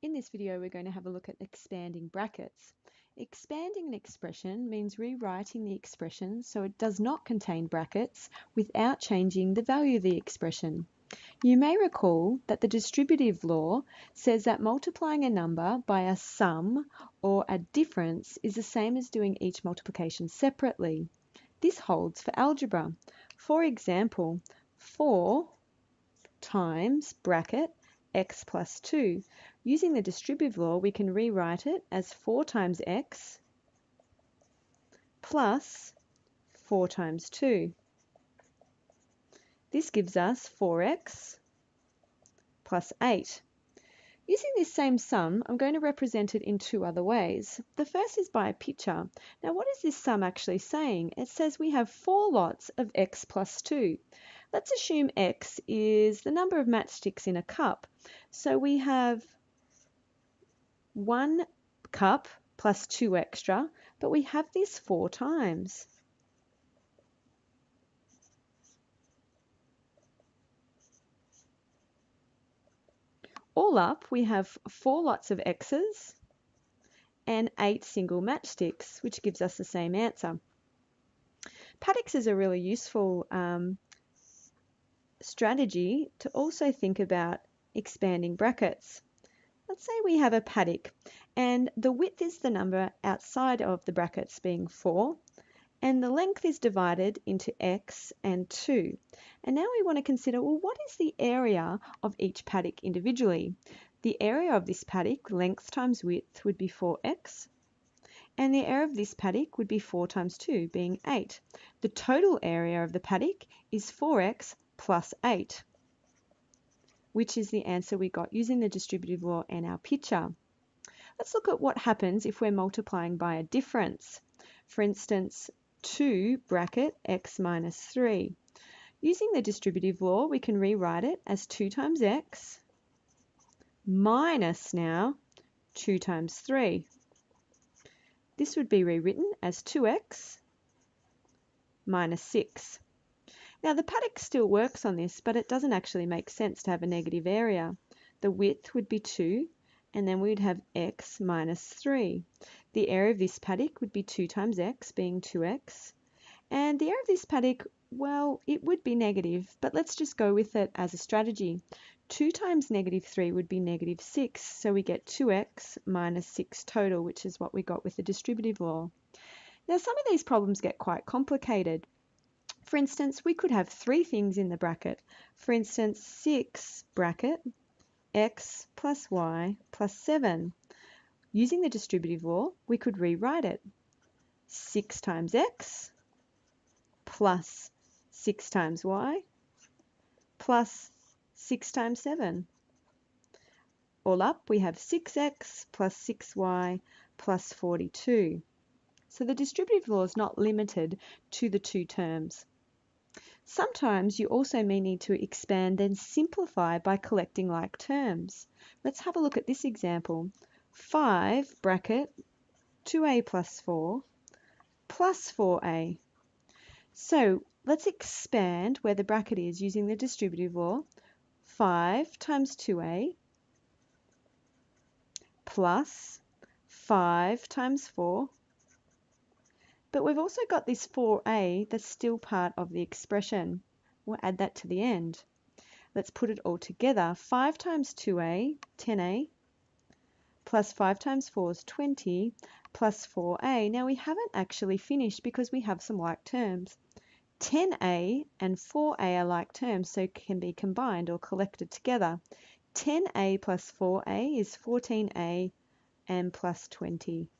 In this video, we're going to have a look at expanding brackets. Expanding an expression means rewriting the expression so it does not contain brackets without changing the value of the expression. You may recall that the distributive law says that multiplying a number by a sum or a difference is the same as doing each multiplication separately. This holds for algebra. For example, 4 times bracket x plus 2. Using the distributive law, we can rewrite it as 4 times x plus 4 times 2. This gives us 4x plus 8. Using this same sum, I'm going to represent it in two other ways. The first is by a picture. Now, what is this sum actually saying? It says we have 4 lots of x plus 2. Let's assume x is the number of matchsticks in a cup. So we have 1 cup plus 2 extra, but we have this 4 times. All up, we have 4 lots of x's and 8 single matchsticks, which gives us the same answer. Paddocks is a really useful strategy to also think about expanding brackets. Let's say we have a paddock and the width is the number outside of the brackets being 4 and the length is divided into x and 2. And now we want to consider, well, what is the area of each paddock individually? The area of this paddock, length times width, would be 4x, and the area of this paddock would be 4 times 2, being 8. The total area of the paddock is 4x plus 8, which is the answer we got using the distributive law and our picture. Let's look at what happens if we're multiplying by a difference. For instance, 2 bracket x minus 3. Using the distributive law, we can rewrite it as 2 times x minus now 2 times 3. This would be rewritten as 2x minus 6. Now the paddock still works on this, but it doesn't actually make sense to have a negative area. The width would be 2, and then we'd have x minus 3. The area of this paddock would be 2 times x, being 2x. And the area of this paddock, well, it would be negative, but let's just go with it as a strategy. 2 times negative 3 would be negative 6, so we get 2x minus 6 total, which is what we got with the distributive law. Now some of these problems get quite complicated. For instance, we could have 3 things in the bracket. For instance, 6 bracket x plus y plus 7. Using the distributive law, we could rewrite it. 6 times x plus 6 times y plus 6 times 7. All up, we have 6x plus 6y plus 42. So the distributive law is not limited to the 2 terms. Sometimes you also may need to expand and simplify by collecting like terms. Let's have a look at this example. 5 bracket 2a plus 4 plus 4a. So let's expand where the bracket is using the distributive law. 5 times 2a plus 5 times 4. But we've also got this 4a that's still part of the expression. We'll add that to the end. Let's put it all together. 5 times 2a, 10a, plus 5 times 4 is 20, plus 4a. Now we haven't actually finished because we have some like terms. 10a and 4a are like terms, so can be combined or collected together. 10a plus 4a is 14a and plus 20.